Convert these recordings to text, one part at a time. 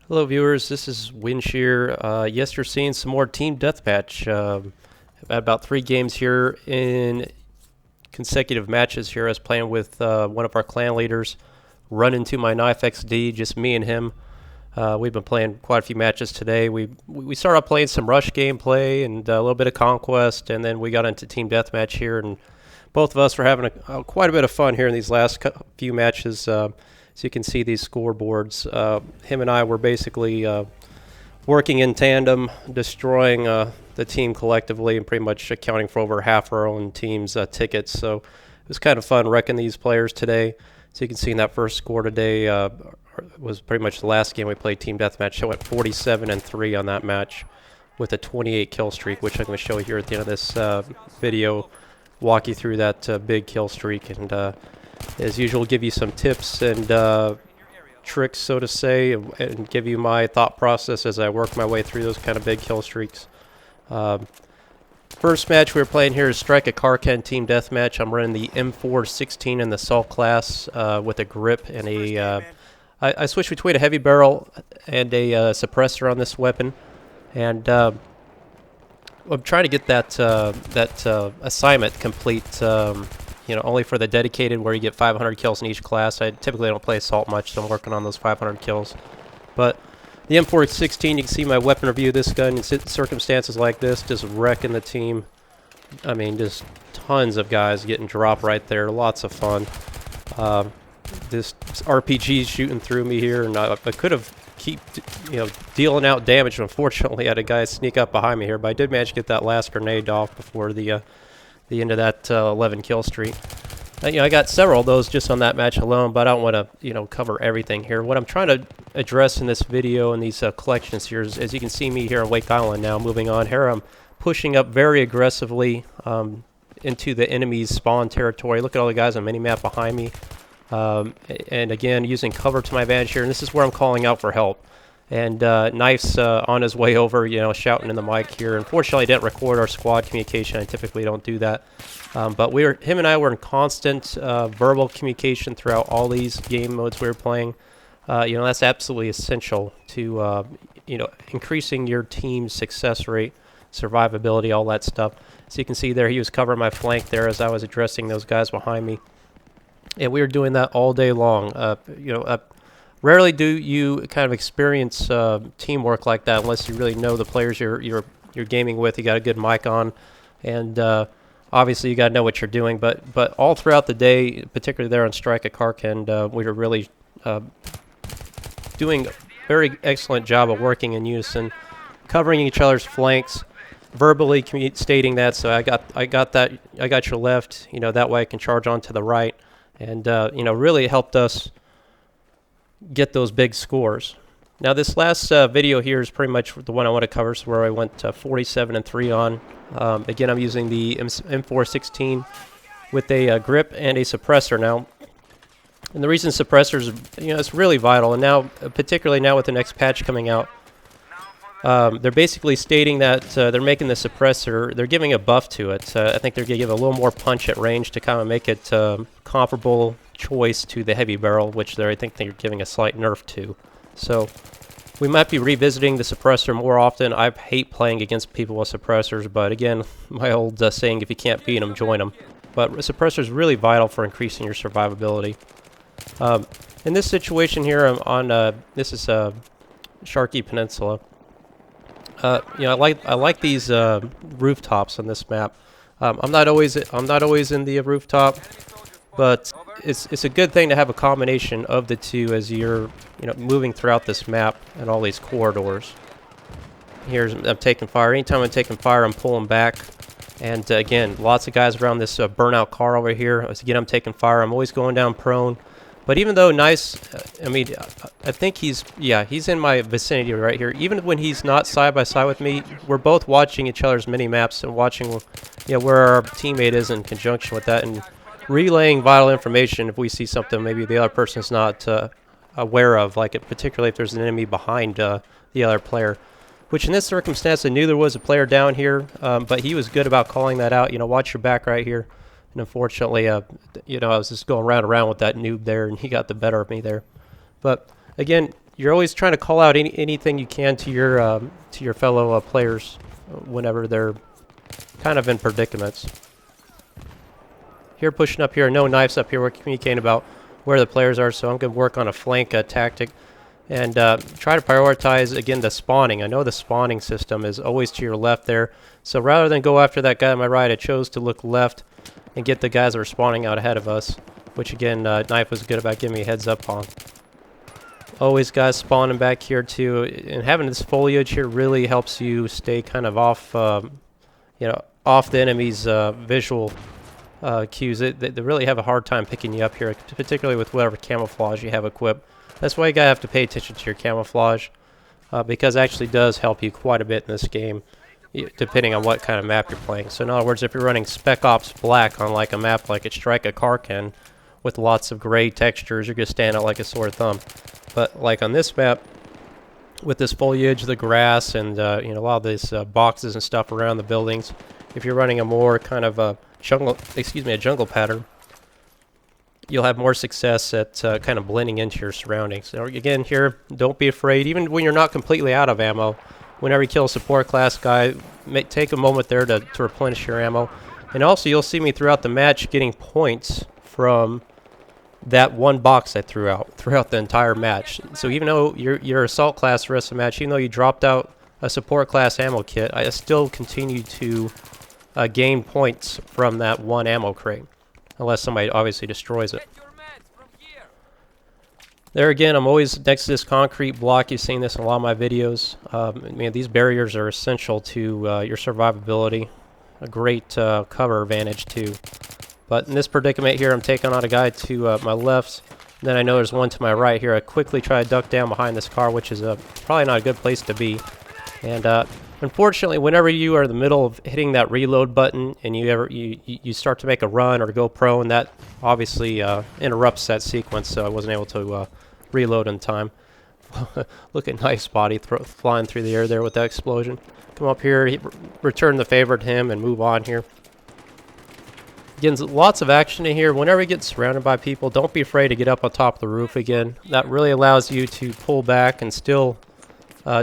Hello, viewers. This is Windshear. Yes, you're seeing some more team deathmatch. I've had about 3 games here in consecutive matches here. I was playing with one of our clan leaders, run into my knife XD, just me and him. We've been playing quite a few matches today. We started off playing some rush gameplay and a little bit of conquest, and then we got into team deathmatch here. And both of us were having quite a bit of fun here in these last few matches. So you can see these scoreboards. Him and I were basically working in tandem, destroying the team collectively, and pretty much accounting for over half our own team's tickets. So it was kind of fun wrecking these players today. So you can see in that first score today was pretty much the last game we played team deathmatch. I went 47-3 on that match with a 28 kill streak, which I'm going to show you here at the end of this video. Walk you through that big kill streak, and as usual, give you some tips and tricks, so to say, and give you my thought process as I work my way through those kind of big kill streaks. First match we were playing here is Strike a Karkand team deathmatch. I'm running the M416 in the Assault class with a grip and a. I switched between a heavy barrel and a suppressor on this weapon, and I'm trying to get that assignment complete. Only for the dedicated, where you get 500 kills in each class. I typically don't play Assault much, so I'm working on those 500 kills. But the M416, you can see my weapon review of this gun in circumstances like this, just wrecking the team. I mean, just tons of guys getting dropped right there. Lots of fun. This RPG shooting through me here, and I could have dealing out damage. Unfortunately, I had a guy sneak up behind me here, but I did manage to get that last grenade off before the end of that 11 kill streak. I got several of those just on that match alone, but I don't want to cover everything here. What I'm trying to address in this video and these collections here is, as you can see me here on Wake Island now, moving on here, I'm pushing up very aggressively into the enemy's spawn territory. Look at all the guys on minimap behind me, and again using cover to my advantage here, and this is where I'm calling out for help. And Knife's on his way over, shouting in the mic here. Unfortunately, I didn't record our squad communication. I typically don't do that. But him and I were in constant verbal communication throughout all these game modes we were playing. That's absolutely essential to, increasing your team's success rate, survivability, all that stuff. So you can see there, he was covering my flank there as I was addressing those guys behind me. And we were doing that all day long. Rarely do you kind of experience teamwork like that unless you really know the players you're gaming with. You got a good mic on, and obviously you got to know what you're doing. But all throughout the day, particularly there on Strike at Karkand, we were really doing a very excellent job of working in unison, covering each other's flanks, verbally stating that. So I got that. I got your left. That way I can charge on to the right, and really helped us get those big scores. Now this last video here is pretty much the one I want to cover, so where I went 47-3 on. Again, I'm using the M416 with a grip and a suppressor now. And the reason suppressors, it's really vital, and now, particularly now with the next patch coming out, they're basically stating that they're making the suppressor, they're giving a buff to it. I think they're going to give a little more punch at range to kind of make it comparable choice to the heavy barrel, which I think they're giving a slight nerf to. So we might be revisiting the suppressor more often. I hate playing against people with suppressors, but again, my old saying, if you can't beat them, join them. But a suppressor is really vital for increasing your survivability. In this situation here, I'm on this is Sharkey Peninsula. I like these rooftops on this map. I'm not always in the rooftop, but it's a good thing to have a combination of the two as you're moving throughout this map and all these corridors. I'm taking fire. Anytime I'm taking fire, I'm pulling back. And again, lots of guys around this burnout car over here. Again, I'm taking fire. I'm always going down prone. But even though Nice, I think he's in my vicinity right here. Even when he's not side by side with me, we're both watching each other's mini maps and watching where our teammate is in conjunction with that, and relaying vital information if we see something maybe the other person's not aware of, particularly if there's an enemy behind the other player. Which in this circumstance, I knew there was a player down here, but he was good about calling that out. Watch your back right here. And unfortunately, I was just going round and round with that noob there, and he got the better of me there. But again, you're always trying to call out anything you can to your fellow players whenever they're kind of in predicaments. Here, pushing up here, no knives up here. We're communicating about where the players are, so I'm going to work on a flank tactic and try to prioritize, again, the spawning. I know the spawning system is always to your left there, so rather than go after that guy on my right, I chose to look left and get the guys that are spawning out ahead of us, which, again, Knife was good about giving me a heads up on. Always guys spawning back here, too, and having this foliage here really helps you stay kind of off, off the enemy's visual cues. They really have a hard time picking you up here, particularly with whatever camouflage you have equipped. That's why you gotta have to pay attention to your camouflage, because it actually does help you quite a bit in this game, depending on what kind of map you're playing. So in other words, if you're running Spec Ops Black on like a map like Strike a Karkand with lots of gray textures, you're gonna stand out like a sore thumb. But like on this map, with this foliage, the grass, and a lot of these boxes and stuff around the buildings, if you're running a more kind of a jungle pattern, you'll have more success at kind of blending into your surroundings. So again, here, don't be afraid, even when you're not completely out of ammo. Whenever you kill a support class guy, take a moment there to replenish your ammo. And also, you'll see me throughout the match getting points from that one box I threw out throughout the entire match. So even though you're assault class the rest of the match, even though you dropped out a support class ammo kit, I still continue to gain points from that one ammo crate, unless somebody obviously destroys it. There again, I'm always next to this concrete block. You've seen this in a lot of my videos. These barriers are essential to your survivability. A great cover advantage too. But in this predicament here, I'm taking on a guy to my left. Then I know there's one to my right here. I quickly try to duck down behind this car, which is probably not a good place to be. And unfortunately, whenever you are in the middle of hitting that reload button and you start to make a run or go prone, that obviously interrupts that sequence, so I wasn't able to reload in time. Look at Knife's body flying through the air there with that explosion. Come up here, return the favor to him, and move on here. Again, lots of action in here. Whenever you get surrounded by people, don't be afraid to get up on top of the roof again. That really allows you to pull back and still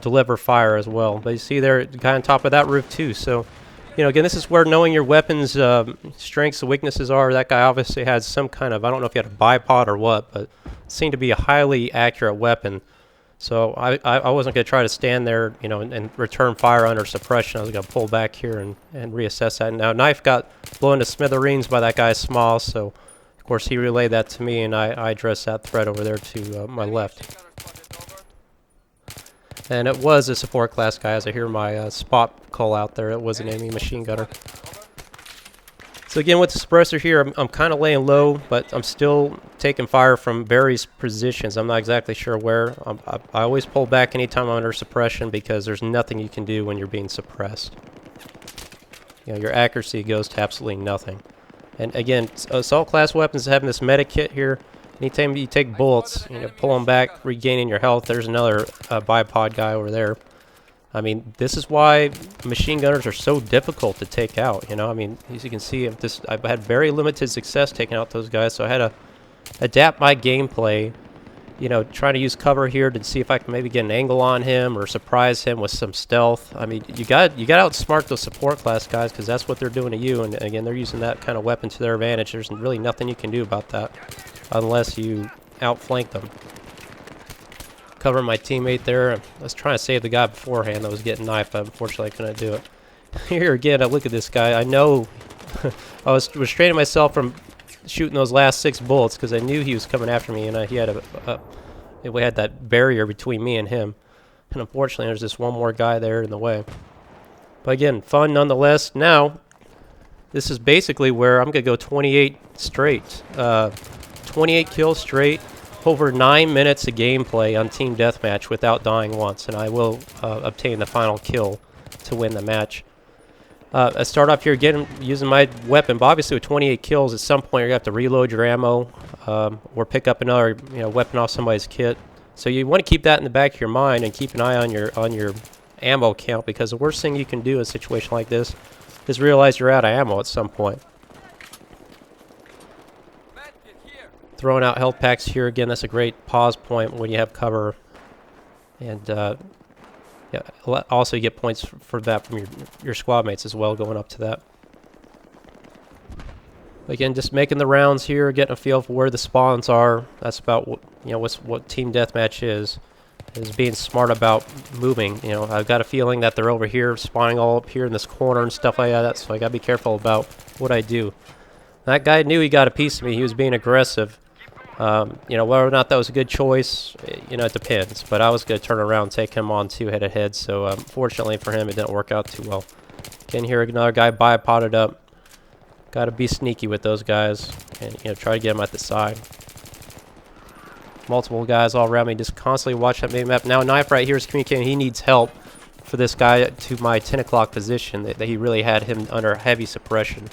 deliver fire as well. But you see there, the guy on top of that roof too. So, again, this is where knowing your weapons' strengths and weaknesses are. That guy obviously has some kind of, I don't know if he had a bipod or what, but it seemed to be a highly accurate weapon. So I wasn't going to try to stand there, and return fire under suppression. I was going to pull back here and reassess that. Now, Knife got blown to smithereens by that guy's small, so of course he relayed that to me, and I addressed that threat over there to my left. And it was a support class guy, as I hear my spot call out there. It was an enemy machine gunner. So again, with the suppressor here, I'm kind of laying low, but I'm still taking fire from various positions. I'm not exactly sure where. I always pull back anytime I'm under suppression, because there's nothing you can do when you're being suppressed. Your accuracy goes to absolutely nothing. And again, assault class weapons having this meta kit here. Anytime you take bullets, pull them back, regaining your health. There's another bipod guy over there. This is why machine gunners are so difficult to take out. As you can see, I've had very limited success taking out those guys, so I had to adapt my gameplay. Trying to use cover here to see if I can maybe get an angle on him or surprise him with some stealth. You got to outsmart those support class guys, because that's what they're doing to you. And again, they're using that kind of weapon to their advantage. There's really nothing you can do about that unless you outflank them. Covering my teammate there. I was trying to save the guy beforehand that was getting knifed, but unfortunately I couldn't do it. Here again, I look at this guy. I know I was restraining myself from shooting those last 6 bullets because I knew he was coming after me, and he had we had that barrier between me and him. And unfortunately, there's just one more guy there in the way. But again, fun nonetheless. Now, this is basically where I'm going to go 28 straight. 28 kills straight. Over 9 minutes of gameplay on Team Deathmatch without dying once, and I will obtain the final kill to win the match. I start off here again using my weapon, but obviously with 28 kills, at some point you're going to have to reload your ammo or pick up another weapon off somebody's kit. So you want to keep that in the back of your mind and keep an eye on your ammo count, because the worst thing you can do in a situation like this is realize you're out of ammo at some point. Throwing out health packs here again. That's a great pause point when you have cover And yeah, also you get points for that from your squad mates as well, going up to that. Again, just making the rounds here, getting a feel for where the spawns are. That's about what team deathmatch is being smart about moving. I've got a feeling that they're over here, spawning all up here in this corner and stuff like that. So I gotta be careful about what I do. That guy knew he got a piece of me. He was being aggressive. Whether or not that was a good choice, it depends. But I was gonna turn around and take him on too, head-to-head. So fortunately for him, it didn't work out too well. Again, here another guy bipoded up. Got to be sneaky with those guys and try to get them at the side. Multiple guys all around me, just constantly watch that mini map. Now Knife right here is communicating he needs help for this guy to my 10 o'clock position, that he really had him under heavy suppression.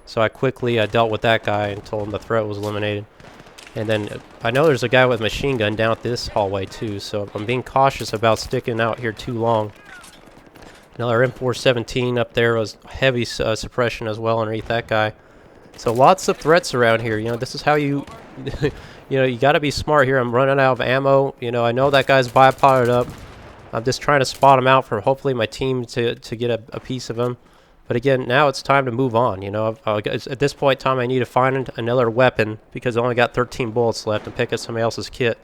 So I quickly dealt with that guy and told him the threat was eliminated. And then I know there's a guy with a machine gun down at this hallway too, so I'm being cautious about sticking out here too long. Another M417 up there was heavy suppression as well underneath that guy. So lots of threats around here. This is how you, you got to be smart here. I'm running out of ammo. I know that guy's bipoded up. I'm just trying to spot him out for hopefully my team to get a piece of him. But again, now it's time to move on. At this point in time, I need to find another weapon because I only got 13 bullets left and pick up somebody else's kit.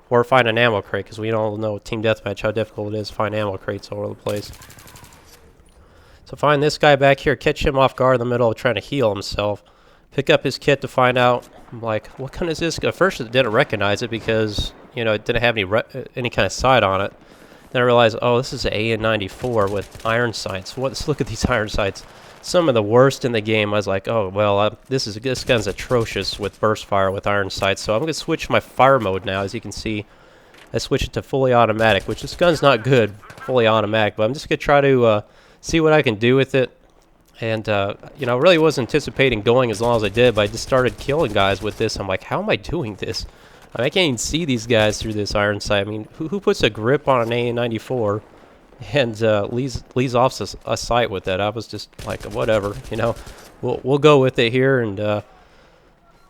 Or find an ammo crate because we all know Team Deathmatch how difficult it is to find ammo crates all over the place. So find this guy back here, catch him off guard in the middle of trying to heal himself. Pick up his kit to find out, I'm like, what kind is this? At first I didn't recognize it because, it didn't have any kind of sight on it. Then I realized, oh, this is an AN-94 with iron sights. Let's look at these iron sights. Some of the worst in the game. I was like, oh, well, this gun's atrocious with burst fire with iron sights. So I'm going to switch my fire mode now. As you can see, I switched it to fully automatic, which this gun's not good, fully automatic. But I'm just going to try to see what I can do with it. And, I really wasn't anticipating going as long as I did, but I just started killing guys with this. I'm like, how am I doing this? I can't even see these guys through this iron sight. I mean, who puts a grip on an AN-94 and leaves off a sight with that? I was just like, whatever, we'll go with it here. And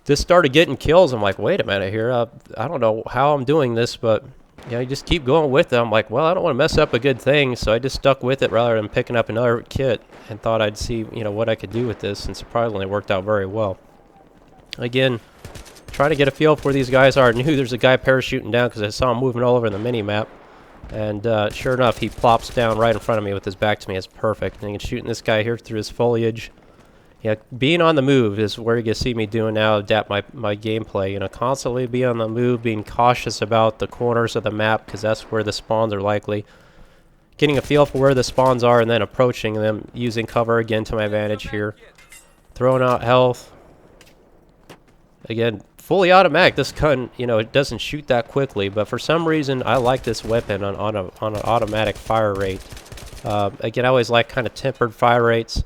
just started getting kills. I'm like, wait a minute here. I don't know how I'm doing this, but you just keep going with it. I'm like, well, I don't want to mess up a good thing, so I just stuck with it rather than picking up another kit and thought I'd see, what I could do with this, and surprisingly it worked out very well. Again, trying to get a feel for where these guys are. I knew there's a guy parachuting down because I saw him moving all over the mini-map. And sure enough, he plops down right in front of me with his back to me. It's perfect. And he's shooting this guy here through his foliage. Being on the move is where you can see me doing now, adapt my gameplay. Constantly be on the move, being cautious about the corners of the map because that's where the spawns are likely. Getting a feel for where the spawns are and then approaching them, using cover again to my advantage here. Throwing out health. Again, fully automatic. This gun, it doesn't shoot that quickly, but for some reason I like this weapon on an automatic fire rate. Again, I always like kind of tempered fire rates,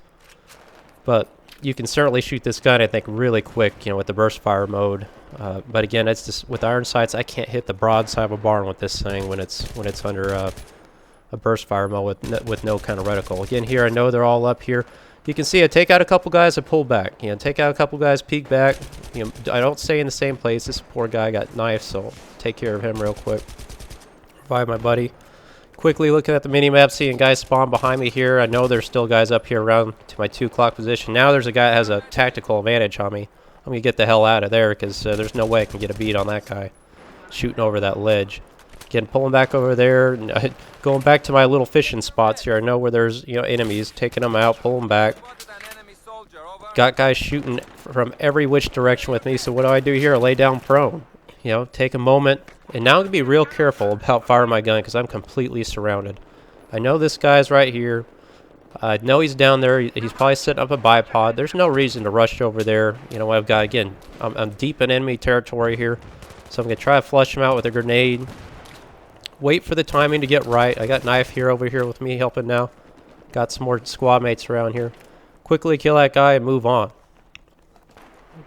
but you can certainly shoot this gun, I think, really quick, with the burst fire mode. But again, it's just with iron sights, I can't hit the broadside of a barn with this thing when it's under a burst fire mode with no kind of reticle. Again, here I know they're all up here. You can see I take out a couple guys, I pull back. Take out a couple guys, peek back. I don't stay in the same place. This poor guy got knifed, so I'll take care of him real quick. Revive my buddy. Quickly looking at the mini-map, seeing guys spawn behind me here. I know there's still guys up here around to my 2 o'clock position. Now there's a guy that has a tactical advantage on me. I'm going to get the hell out of there because there's no way I can get a beat on that guy shooting over that ledge. Again, pulling back over there, and going back to my little fishing spots here. I know where there's enemies, taking them out, pulling back. Got guys shooting from every which direction with me, so what do I do here? I lay down prone. Take a moment, and now I'm going to be real careful about firing my gun because I'm completely surrounded. I know this guy's right here. I know he's down there. He's probably setting up a bipod. There's no reason to rush over there. I've got, again, I'm deep in enemy territory here, so I'm going to try to flush him out with a grenade. Wait for the timing to get right. I got Knife here over here with me helping now. Got some more squad mates around here. Quickly kill that guy and move on.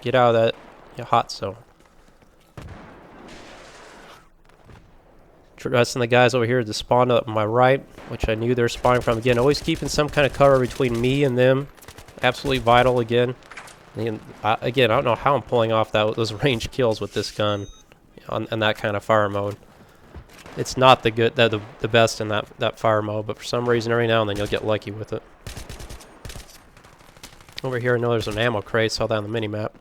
Get out of that hot zone. Trusting the guys over here to spawn up on my right, which I knew they were spawning from. Again, always keeping some kind of cover between me and them. Absolutely vital again. And again, I don't know how I'm pulling off those range kills with this gun on that kind of fire mode. it's not the best in that fire mode, but for some reason every now and then you'll get lucky with it. Over here I know there's an ammo crate, saw that on the mini-map.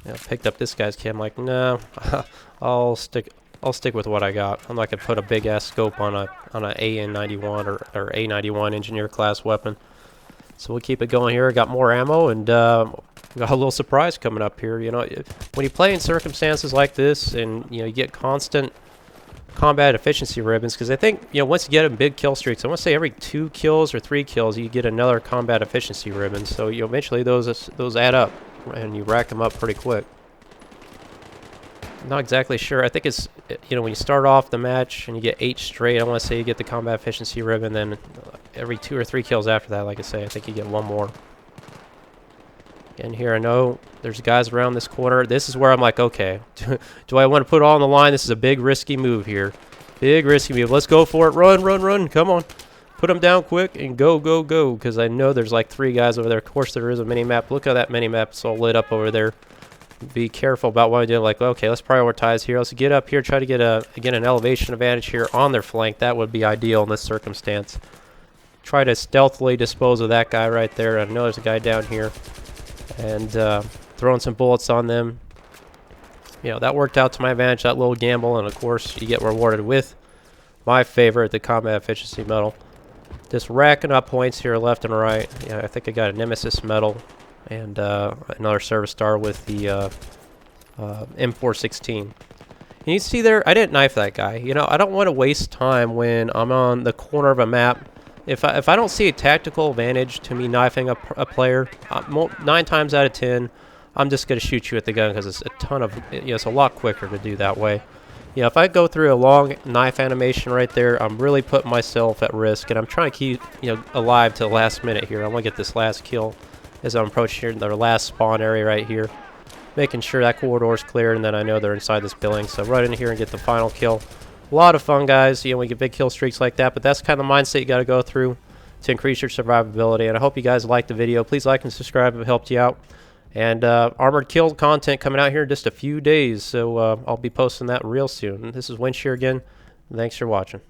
Yeah, picked up this guy's kit. I'm like, no, I'll stick with what I got. I'm not gonna put a big ass scope on a AN91 or A91 engineer class weapon. So we'll keep it going here. Got more ammo and got a little surprise coming up here. You know, when you play in circumstances like this, and you know you get constant combat efficiency ribbons, because I think, you know, once you get in big kill streaks, I want to say every 2 kills or 3 kills you get another combat efficiency ribbon. So you eventually those add up and you rack them up pretty quick. Not exactly sure. I think it's, you know, when you start off the match and you get 8 straight, I want to say you get the combat efficiency ribbon. Then every 2 or 3 kills after that, like I say, I think you get 1 more. And here I know there's guys around this corner. This is where I'm like, okay, do I want to put it all on the line? This is a big risky move here. Big risky move. Let's go for it. Run, run, run. Come on. Put them down quick and go, go, go. Because I know there's like 3 guys over there. Of course, there is a mini-map. Look at that mini-map. It's all lit up over there. Be careful about what I do. Like, okay, let's prioritize here. Let's get up here. Try to get an elevation advantage here on their flank. That would be ideal in this circumstance. Try to stealthily dispose of that guy right there. I know there's a guy down here. And throwing some bullets on them. You know, that worked out to my advantage, that little gamble. And, of course, you get rewarded with my favorite, the combat efficiency medal. Just racking up points here left and right. Yeah, I think I got a Nemesis medal and another service star with the M416. And you see there, I didn't knife that guy. You know, I don't want to waste time when I'm on the corner of a map. If I don't see a tactical advantage to me knifing a player, 9 times out of 10, I'm just going to shoot you with the gun because it's a ton of, you know, it's a lot quicker to do that way. You know, if I go through a long knife animation right there, I'm really putting myself at risk, and I'm trying to keep, you know, alive to the last minute here. I want to get this last kill as I'm approaching here, their last spawn area right here, making sure that corridor is clear, and then I know they're inside this building. So run in here and get the final kill. A lot of fun, guys. You know, we get big kill streaks like that, but that's kind of the mindset you got to go through to increase your survivability. And I hope you guys liked the video. Please like and subscribe if it helped you out. And Armored Kill content coming out here in just a few days, so I'll be posting that real soon. This is Windshear again. Thanks for watching.